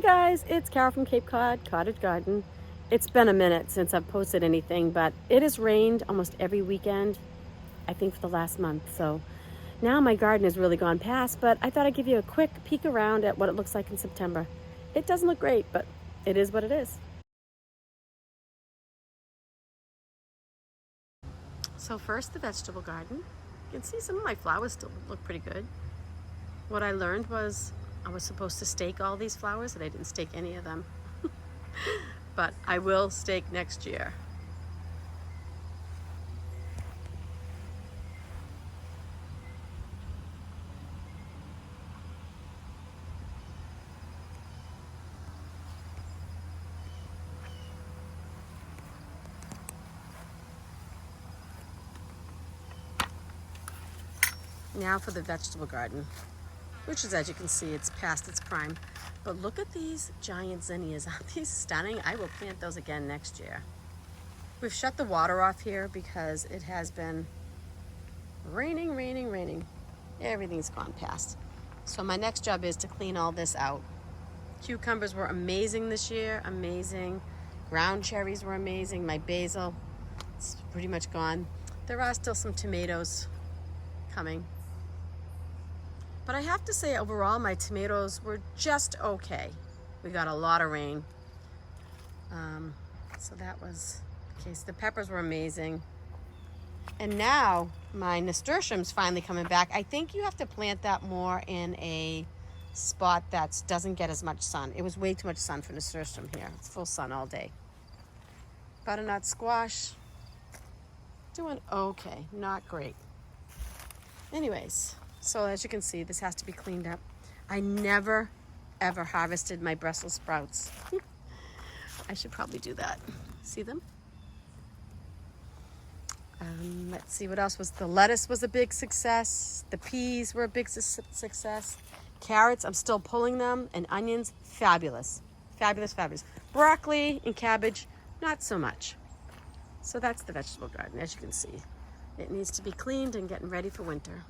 guys, it's Carol from Cape Cod, Cottage Garden. It's been a minute since I've posted anything, but it has rained almost every weekend, I think for the last month. So now my garden has really gone past, but I thought I'd give you a quick peek around at what it looks like in September. It doesn't look great, but it is what it is. So first, the vegetable garden. You can see some of my flowers still look pretty good. What I learned was I was supposed to stake all these flowers, and I didn't stake any of them. But I will stake next year. Now for the vegetable garden, which is, as you can see, it's past its prime. But look at these giant zinnias. Aren't these stunning? I will plant those again next year. We've shut the water off here because it has been raining. Everything's gone past. So my next job is to clean all this out. Cucumbers were amazing this year, amazing. Ground cherries were amazing. My basil, it's pretty much gone. There are still some tomatoes coming. But I have to say, overall, my tomatoes were just okay. We got a lot of rain. So that was the case. The peppers were amazing. And now my nasturtium's finally coming back. I think you have to plant that more in a spot that doesn't get as much sun. It was way too much sun for nasturtium here. It's full sun all day. Butternut squash, doing okay, not great. Anyways, so as you can see, this has to be cleaned up. I never, ever harvested my Brussels sprouts. I should probably do that. See them? Let's see what else was. The lettuce was a big success. The peas were a big success. Carrots, I'm still pulling them. And onions, fabulous. Fabulous. Broccoli and cabbage, not so much. So that's the vegetable garden, as you can see. It needs to be cleaned and getting ready for winter.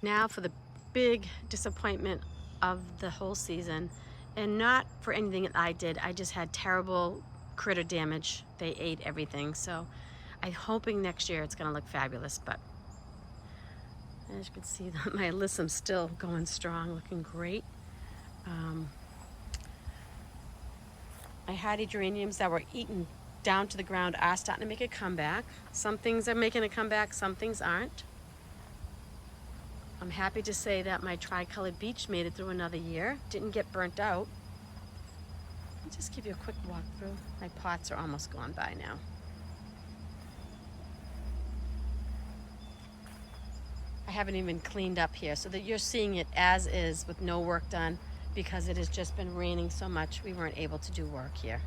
Now for the big disappointment of the whole season, and not for anything that I did. I just had terrible critter damage. They ate everything. So I'm hoping next year it's gonna look fabulous, but as you can see, my alyssum's still going strong, looking great. My hardy geraniums that were eaten down to the ground are starting to make a comeback. Some things are making a comeback, some things aren't. I'm happy to say that my tricolored beech made it through another year. Didn't get burnt out. I'll just give you a quick walkthrough. My pots are almost gone by now. I haven't even cleaned up here, so that you're seeing it as is with no work done, because it has just been raining so much we weren't able to do work here.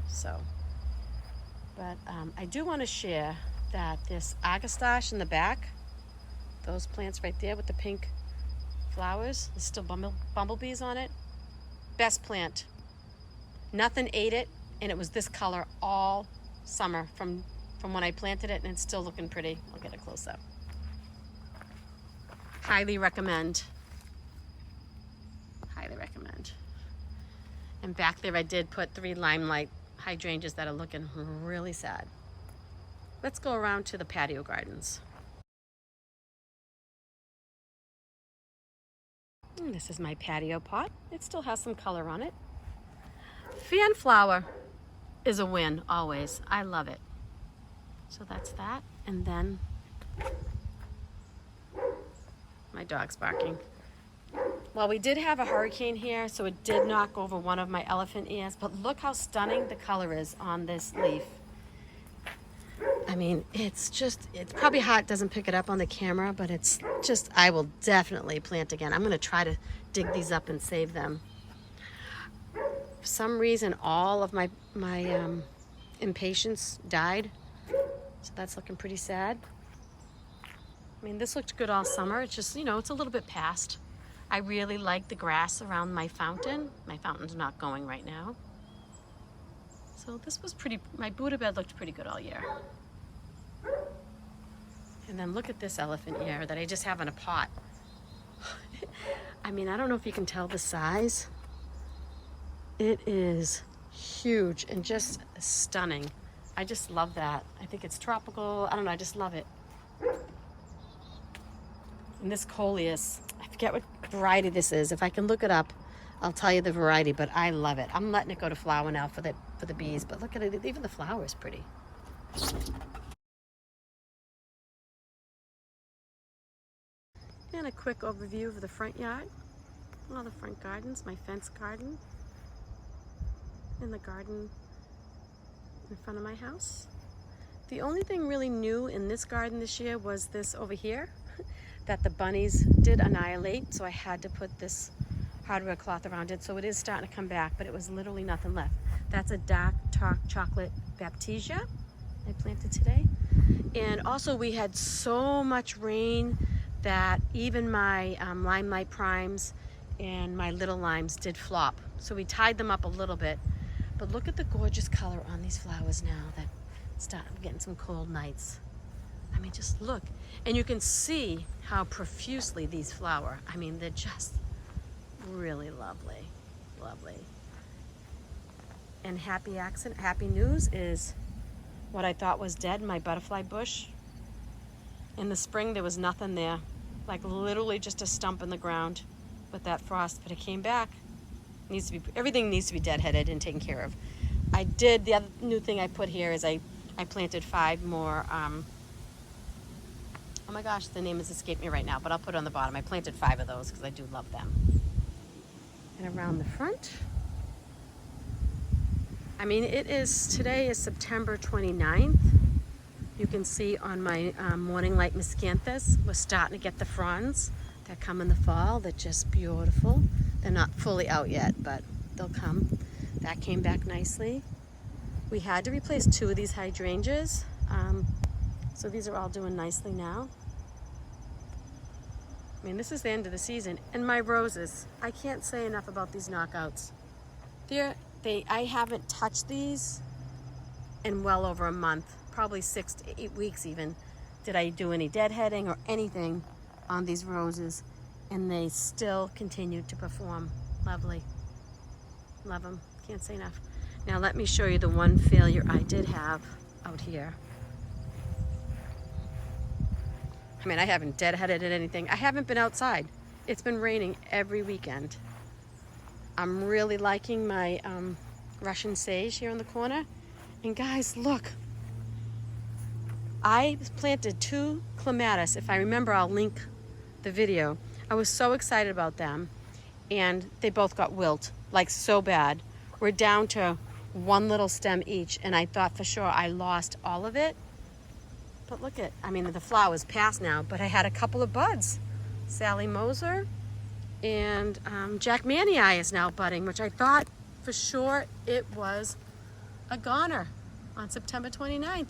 So, but I do want to share that this agastache in the back, those plants right there with the pink flowers, there's still bumblebees on it. Best plant. Nothing ate it, and it was this color all summer from when I planted it, and it's still looking pretty. I'll get a close up. Highly recommend. Highly recommend. And back there I did put 3 limelight hydrangeas that are looking really sad. Let's go around to the patio gardens. And this is my patio pot. It still has some color on it. Fanflower is a win, always. I love it. So that's that. And then my dog's barking. Well, we did have a hurricane here, so it did knock over one of my elephant ears, but look how stunning the color is on this leaf. I mean, it's probably hot, doesn't pick it up on the camera, but it's just, I will definitely plant again. I'm gonna try to dig these up and save them. For some reason, all of my impatiens died, so that's looking pretty sad. I mean, this looked good all summer. It's just, it's a little bit past. I really like the grass around my fountain. My fountain's not going right now. So this was my Buddha bed looked pretty good all year. And then look at this elephant ear that I just have in a pot. I mean, I don't know if you can tell the size. It is huge and just stunning. I just love that. I think it's tropical. I don't know, I just love it. And this coleus, I forget what variety this is. If I can look it up, I'll tell you the variety, but I love it. I'm letting it go to flower now for the bees, but look at it, even the flower is pretty. And a quick overview of the front yard. All the front gardens, my fence garden, and the garden in front of my house. The only thing really new in this garden this year was this over here that the bunnies did annihilate, so I had to put this hardware cloth around it, so it is starting to come back, but it was literally nothing left. That's a dark chocolate baptisia I planted today. And also we had so much rain that even my limelight primes and my little limes did flop. So we tied them up a little bit. But look at the gorgeous color on these flowers now that start getting some cold nights. I mean, just look. And you can see how profusely these flower. I mean, they're just really lovely, lovely. And happy news is what I thought was dead, my butterfly bush. In the spring, there was nothing there, like literally just a stump in the ground with that frost, but it came back. Everything needs to be deadheaded and taken care of. The other new thing I put here is I planted 5 more, oh my gosh, the name has escaped me right now, but I'll put it on the bottom. I planted 5 of those because I do love them. And around the front, I mean, today is September 29th. You can see on my morning light miscanthus, we're starting to get the fronds that come in the fall. They're just beautiful. They're not fully out yet, but they'll come. That came back nicely. We had to replace 2 of these hydrangeas. So these are all doing nicely now. I mean, this is the end of the season. And my roses, I can't say enough about these knockouts. I haven't touched these in well over a month, probably 6 to 8 weeks even. Did I do any deadheading or anything on these roses? And they still continue to perform lovely. Love them, can't say enough. Now let me show you the one failure I did have out here. I mean, I haven't deadheaded anything. I haven't been outside. It's been raining every weekend. I'm really liking my Russian sage here in the corner. And guys, look. I planted 2 clematis. If I remember, I'll link the video. I was so excited about them. And they both got wilt, like so bad. We're down to 1 little stem each. And I thought for sure I lost all of it. But look I mean, the flower's past now, but I had a couple of buds. Sally Moser and Jack Manii is now budding, which I thought for sure it was a goner on September 29th.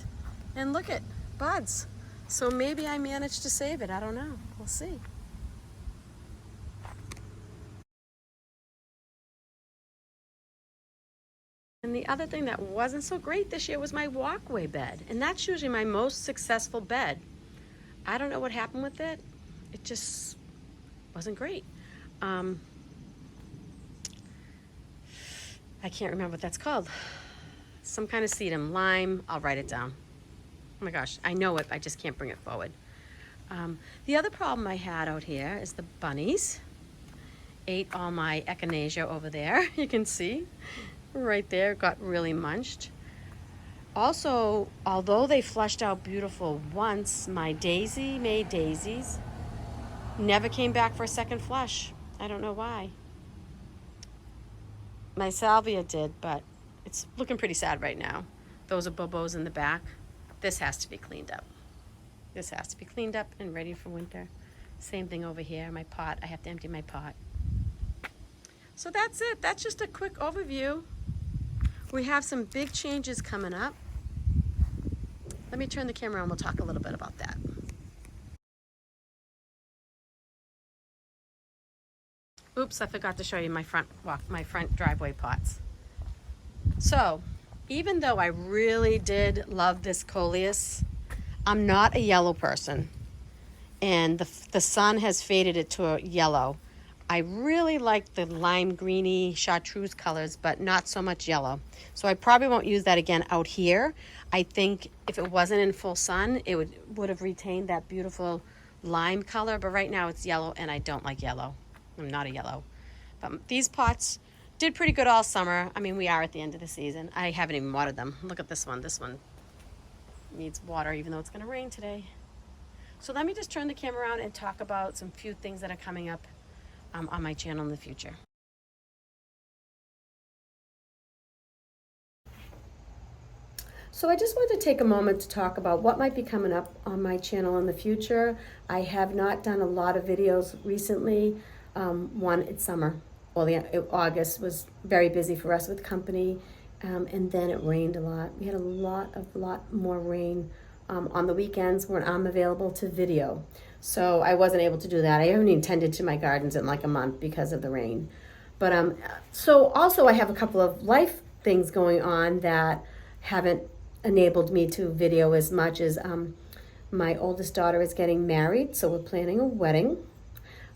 And look at buds. So maybe I managed to save it. I don't know. We'll see. And the other thing that wasn't so great this year was my walkway bed. And that's usually my most successful bed. I don't know what happened with it. It just wasn't great. I can't remember what that's called. Some kind of sedum, lime, I'll write it down. Oh my gosh, I know it, I just can't bring it forward. The other problem I had out here is the bunnies ate all my echinacea over there. You can see right there, got really munched. Also, although they flushed out beautiful once, my daisy-made daisies never came back for a second flush. I don't know why. My salvia did, but it's looking pretty sad right now. Those are bobos in the back. This has to be cleaned up. This has to be cleaned up and ready for winter. Same thing over here, my pot. I have to empty my pot. So that's it. That's just a quick overview. We have some big changes coming up. Let me turn the camera on, we'll talk a little bit about that. Oops, I forgot to show you my front driveway pots. So, even though I really did love this coleus, I'm not a yellow person. and the sun has faded it to a yellow. I really like the lime greeny chartreuse colors, but not so much yellow. So I probably won't use that again out here. I think if it wasn't in full sun, it would have retained that beautiful lime color, but right now it's yellow and I don't like yellow. I'm not a yellow. But these pots did pretty good all summer. I mean, we are at the end of the season. I haven't even watered them. Look at this one. This one needs water even though it's going to rain today. So let me just turn the camera around and talk about some few things that are coming up on my channel in the future. So I just wanted to take a moment to talk about what might be coming up on my channel in the future. I have not done a lot of videos recently. One, it's summer. August was very busy for us with company, and then it rained a lot. We had a lot more rain on the weekends when I'm available to video. So I wasn't able to do that. I haven't even tended to my gardens in like a month because of the rain. But so also I have a couple of life things going on that haven't enabled me to video as much as my oldest daughter is getting married, so we're planning a wedding.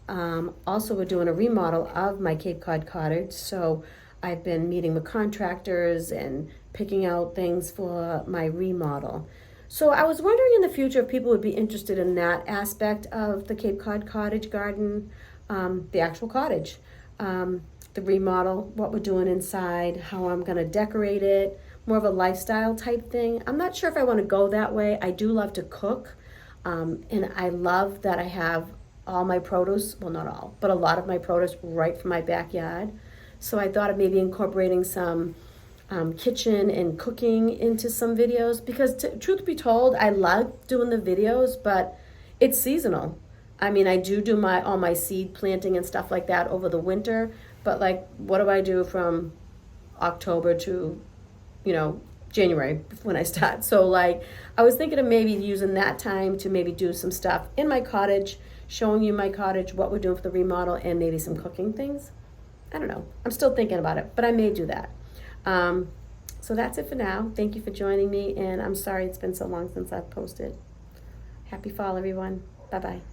Also, we're doing a remodel of my Cape Cod cottage, so I've been meeting with contractors and picking out things for my remodel. So I was wondering in the future if people would be interested in that aspect of the Cape Cod cottage garden, the actual cottage, the remodel, what we're doing inside, how I'm going to decorate it, more of a lifestyle type thing. I'm not sure if I want to go that way. I do love to cook, and I love that I have all my produce, well, not all, but a lot of my produce right from my backyard. So I thought of maybe incorporating some kitchen and cooking into some videos, because truth be told, I love doing the videos, but it's seasonal. I mean, I do all my seed planting and stuff like that over the winter, but like, what do I do from October to, January when I start? So like, I was thinking of maybe using that time to maybe do some stuff in my cottage, showing you my cottage, what we're doing for the remodel, and maybe some cooking things. I don't know. I'm still thinking about it, but I may do that. So that's it for now. Thank you for joining me, and I'm sorry it's been so long since I've posted. Happy fall, everyone. Bye-bye.